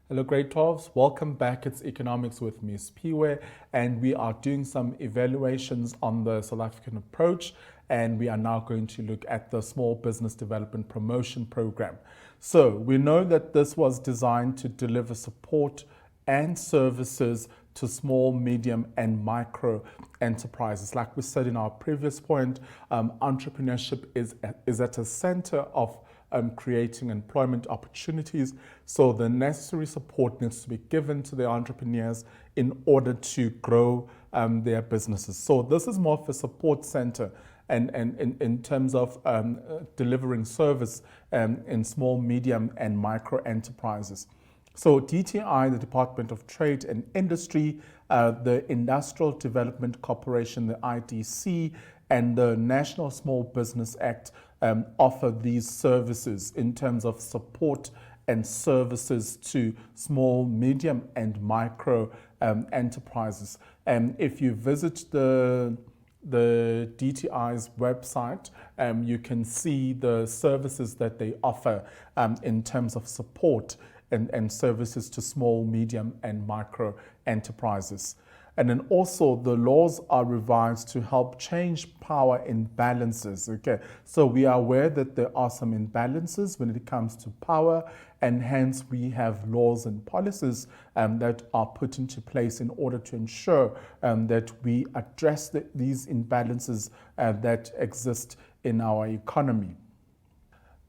Hello, grade 12s. Welcome back. It's Economics with Ms. Piwe, and we are doing some evaluations on the South African approach, and we are now going to look at the Small Business Development Promotion Program. So we know that this was designed to deliver support and services to small, medium, and micro enterprises. Like we said in our previous point, entrepreneurship is at the center of creating employment opportunities. So the necessary support needs to be given to the entrepreneurs in order to grow their businesses. So this is more of a support center and in terms of delivering service in small, medium, and micro enterprises. So DTI, the Department of Trade and Industry, the Industrial Development Corporation, the IDC, and the National Small Business Act offer these services in terms of support and services to small, medium, and micro enterprises. And if you visit the DTI's website, you can see the services that they offer in terms of support and services to small, medium, and micro enterprises. And then also the laws are revised to help change power imbalances. Okay, so we are aware that there are some imbalances when it comes to power, and hence we have laws and policies that are put into place in order to ensure that we address these imbalances that exist in our economy.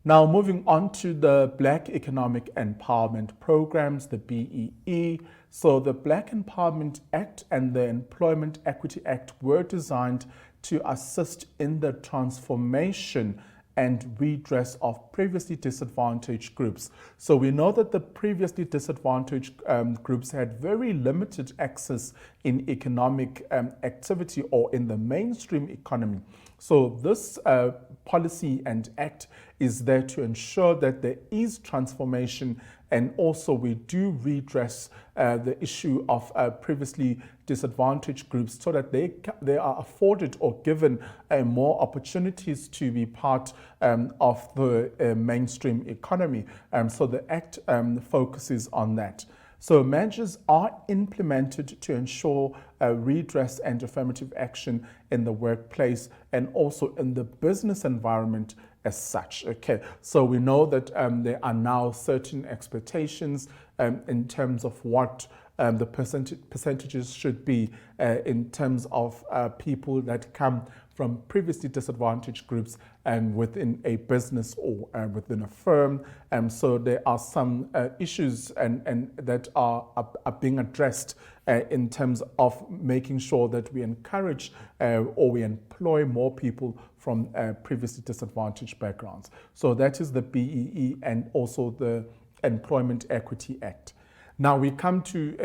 Now, moving on to the Black Economic Empowerment Programs, the BEE. So the Black Empowerment Act and the Employment Equity Act were designed to assist in the transformation and redress of previously disadvantaged groups. So we know that the previously disadvantaged groups had very limited access in economic activity or in the mainstream economy. So this policy and act is there to ensure that there is transformation, and also we do redress the issue of previously disadvantaged groups so that they are afforded or given more opportunities to be part of the mainstream economy. So the act focuses on that. So measures are implemented to ensure redress and affirmative action in the workplace and also in the business environment as such. Okay, so we know that there are now certain expectations in terms of what the percentages should be in terms of people that come from previously disadvantaged groups and within a business or within a firm. So there are some issues and that are being addressed in terms of making sure that we encourage or we employ more people from previously disadvantaged backgrounds. So that is the BEE and also the Employment Equity Act. Now we come to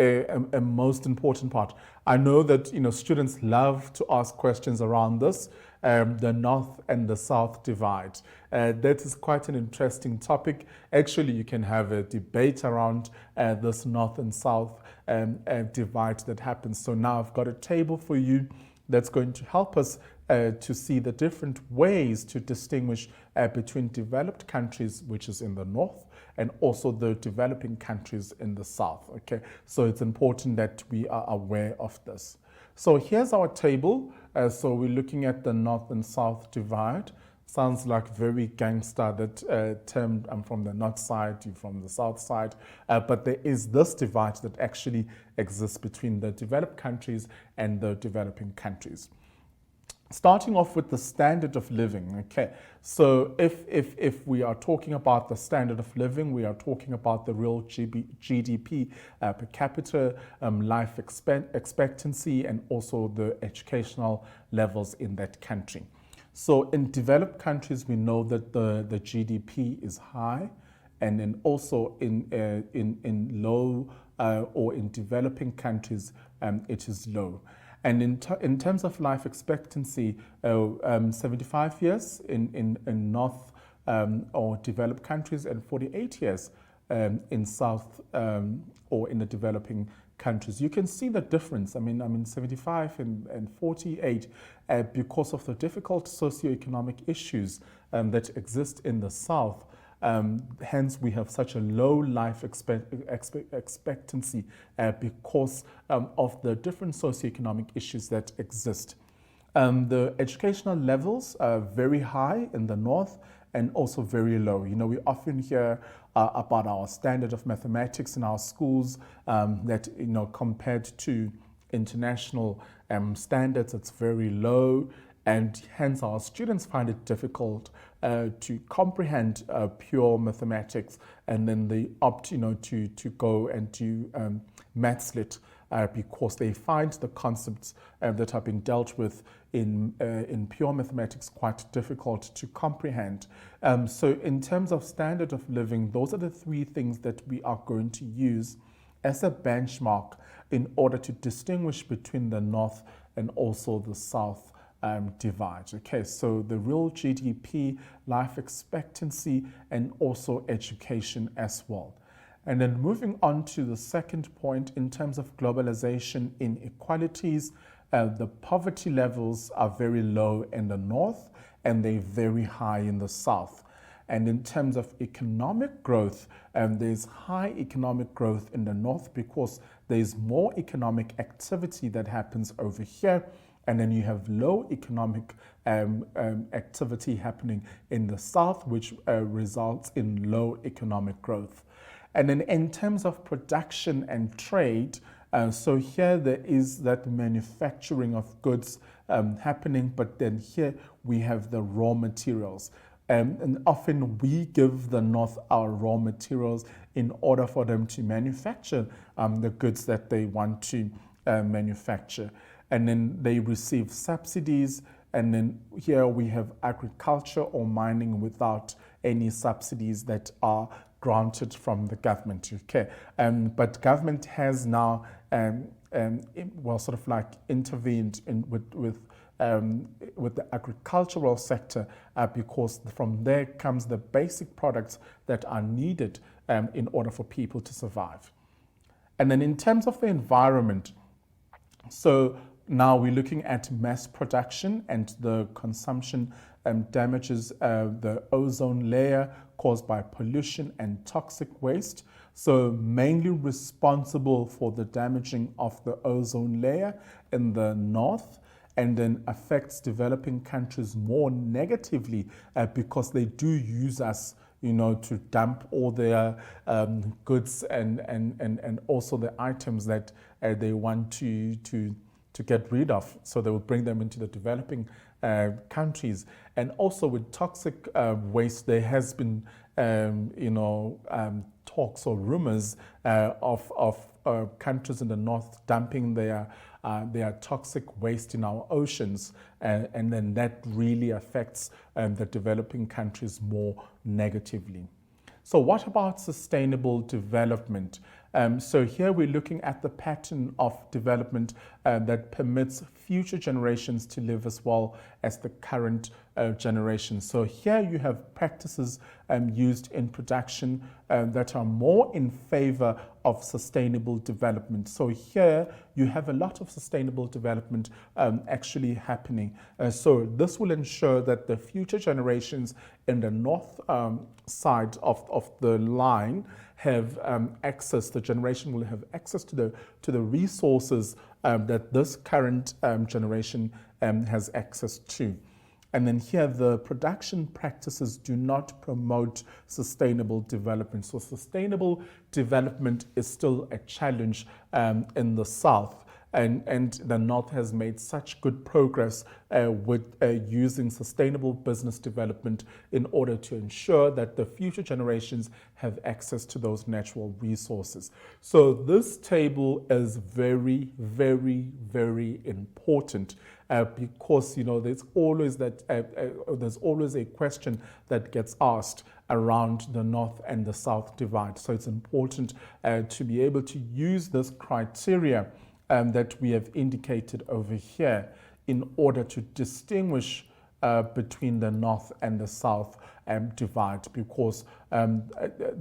a most important part. I know that students love to ask questions around this, the North and the South divide. That is quite an interesting topic. Actually, you can have a debate around this North and South divide that happens. So now I've got a table for you that's going to help us to see the different ways to distinguish between developed countries, which is in the north, and also the developing countries in the south. Okay, so it's important that we are aware of this. So here's our table. So we're looking at the north and south divide. Sounds like very gangster, that term. I'm from the north side, you're from the south side. But there is this divide that actually exists between the developed countries and the developing countries. Starting off with the standard of living, okay? So if we are talking about the standard of living, we are talking about the real GDP per capita, life expectancy, and also the educational levels in that country. So in developed countries, we know that the GDP is high, and then also in low or in developing countries, it is low. And in terms of life expectancy, 75 years in North or developed countries, and 48 years in South or in the developing countries. You can see the difference. I mean 75 and 48 because of the difficult socioeconomic issues that exist in the South. Hence, we have such a low life expectancy because of the different socioeconomic issues that exist. The educational levels are very high in the north and also very low. We often hear about our standard of mathematics in our schools that, compared to international standards, it's very low. And hence our students find it difficult to comprehend pure mathematics, and then they opt, to go and do maths lit because they find the concepts that have been dealt with in pure mathematics quite difficult to comprehend. So in terms of standard of living, those are the three things that we are going to use as a benchmark in order to distinguish between the north and also the south divide. Okay, so the real GDP, life expectancy, and also education as well. And then moving on to the second point, in terms of globalization inequalities, the poverty levels are very low in the north and they're very high in the south. And in terms of economic growth, there's high economic growth in the north because there's more economic activity that happens over here. And then you have low economic activity happening in the south, which results in low economic growth. And then in terms of production and trade, so here there is that manufacturing of goods happening, but then here we have the raw materials. And often we give the north our raw materials in order for them to manufacture the goods that they want to manufacture. And then they receive subsidies, and then here we have agriculture or mining without any subsidies that are granted from the government. Okay, but government has now sort of like intervened with the agricultural sector because from there comes the basic products that are needed in order for people to survive. And then in terms of the environment, so now we're looking at mass production, and the consumption damages the ozone layer caused by pollution and toxic waste. So mainly responsible for the damaging of the ozone layer in the north, and then affects developing countries more negatively because they do use us, to dump all their goods and also the items that they want to get rid of. So they will bring them into the developing countries. And also with toxic waste, there has been, talks or rumors of countries in the north dumping their toxic waste in our oceans, and then that really affects the developing countries more negatively. So what about sustainable development? So here we're looking at the pattern of development that permits future generations to live as well as the current generation. So here you have practices used in production that are more in favor of sustainable development. So here you have a lot of sustainable development actually happening. So this will ensure that the future generations in the north side of the line have access, the generation will have access to the resources that this current generation has access to. And then here, the production practices do not promote sustainable development. So sustainable development is still a challenge in the South. And the North has made such good progress with using sustainable business development in order to ensure that the future generations have access to those natural resources. So this table is very, very, very important because there's always a question that gets asked around the North and the South divide. So it's important to be able to use this criteria that we have indicated over here in order to distinguish between the North and the South divide, because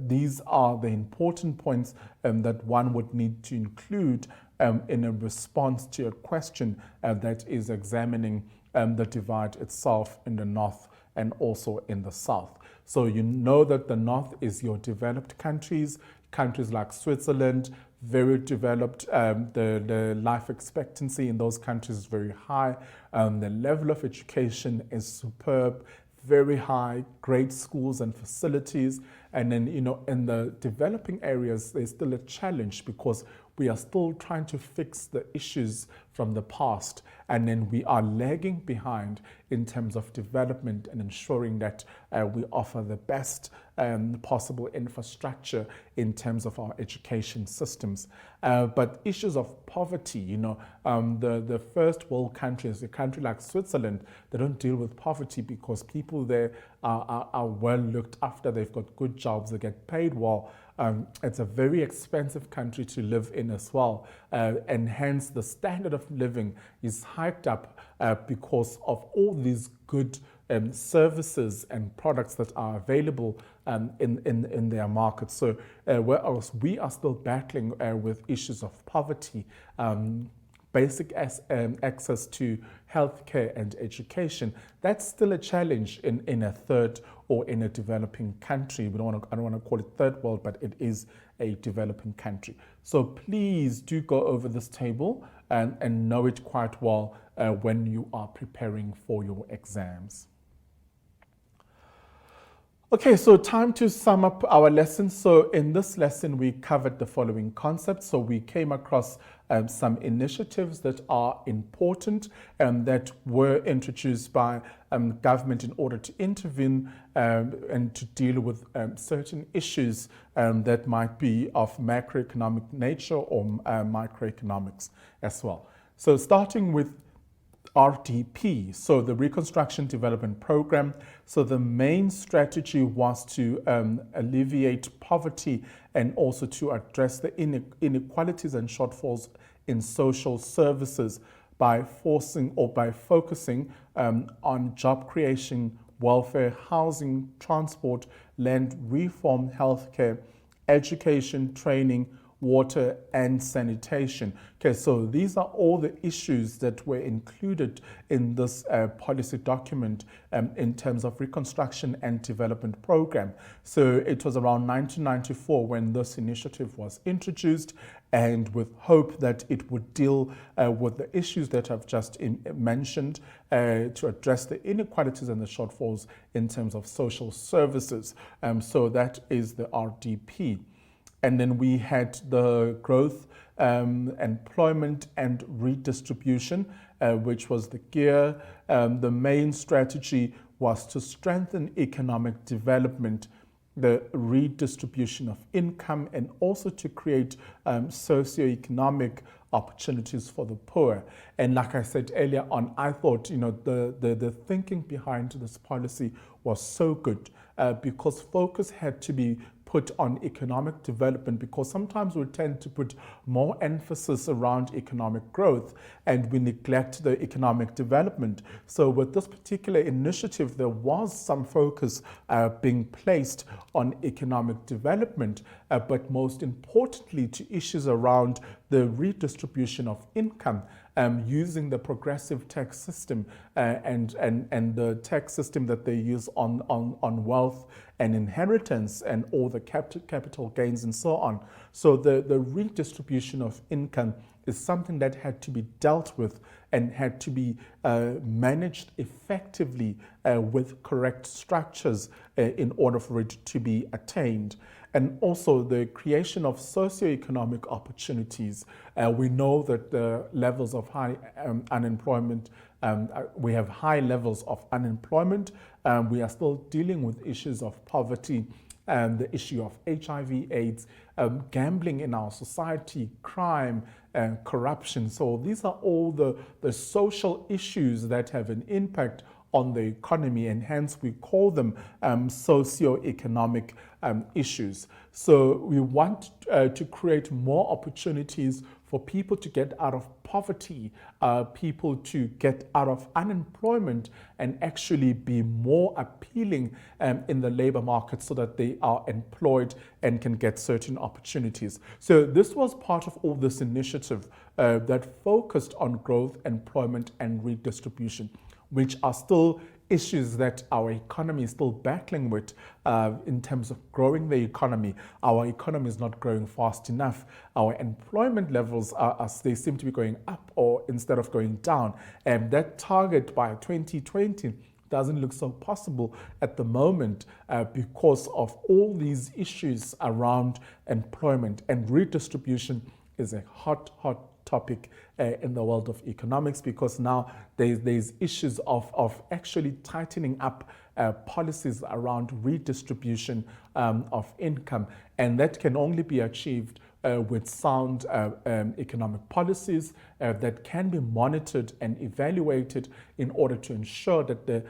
these are the important points that one would need to include in a response to a question that is examining the divide itself in the North and also in the south. So you know that the north is your developed countries like Switzerland, very developed. The life expectancy in those countries is very high. The level of education is superb, very high, great schools and facilities. And then, in the developing areas, there's still a challenge because we are still trying to fix the issues from the past. And then we are lagging behind in terms of development and ensuring that we offer the best possible infrastructure in terms of our education systems. But issues of poverty, the first world countries, a country like Switzerland, they don't deal with poverty because people there are well looked after. They've got good jobs, they get paid well. It's a very expensive country to live in as well, and hence the standard of living is hiked up because of all these good services and products that are available in their markets. So whereas we are still battling with issues of poverty, basic access to healthcare and education, that's still a challenge in a third or in a developing country. I don't want to call it third world, but it is a developing country. So please do go over this table and know it quite well when you are preparing for your exams. Okay, so time to sum up our lesson. So in this lesson, we covered the following concepts. So we came across some initiatives that are important and that were introduced by government in order to intervene and to deal with certain issues that might be of macroeconomic nature or microeconomics as well. So starting with RDP, so the Reconstruction Development Program. So the main strategy was to alleviate poverty and also to address the inequalities and shortfalls in social services by focusing on job creation, welfare, housing, transport, land reform, healthcare, education, training, water and sanitation. Okay, so these are all the issues that were included in this policy document in terms of Reconstruction and Development Program. So it was around 1994 when this initiative was introduced, and with hope that it would deal with the issues that I've just mentioned to address the inequalities and the shortfalls in terms of social services. So that is the RDP. And then we had the growth, employment and redistribution, which was the GEAR. The main strategy was to strengthen economic development, the redistribution of income, and also to create socioeconomic opportunities for the poor. And like I said earlier on, I thought, the thinking behind this policy was so good because focus had to be put on economic development, because sometimes we tend to put more emphasis around economic growth and we neglect the economic development. So with this particular initiative, there was some focus being placed on economic development, but most importantly to issues around the redistribution of income, using the progressive tax system and the tax system that they use on wealth and inheritance and all the capital gains and so on. So the redistribution of income is something that had to be dealt with and had to be managed effectively with correct structures in order for it to be attained. And also the creation of socioeconomic opportunities. We know that the levels of high unemployment, we have high levels of unemployment. We are still dealing with issues of poverty, the issue of HIV, AIDS, gambling in our society, crime, corruption. So these are all the social issues that have an impact on the economy, and hence we call them socio-economic issues. So we want to create more opportunities for people to get out of poverty, people to get out of unemployment and actually be more appealing in the labor market so that they are employed and can get certain opportunities. So this was part of all this initiative that focused on growth, employment and redistribution, which are still issues that our economy is still battling with in terms of growing the economy. Our economy is not growing fast enough. Our employment levels they seem to be going up or instead of going down. And that target by 2020 doesn't look so possible at the moment because of all these issues around employment, and redistribution is a hot topic in the world of economics, because now there's issues of actually tightening up policies around redistribution of income, and that can only be achieved with sound economic policies that can be monitored and evaluated in order to ensure that the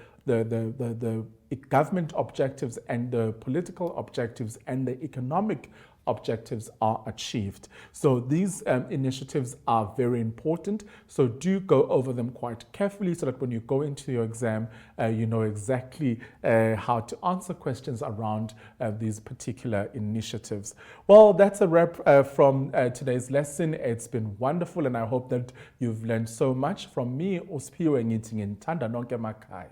government objectives and the political objectives and the economic objectives are achieved. So these initiatives are very important. So do go over them quite carefully so that when you go into your exam, you know exactly how to answer questions around these particular initiatives. Well, that's a wrap from today's lesson. It's been wonderful, and I hope that you've learned so much from me. Usphiwe ngithi ngithanda nonke emakhaya.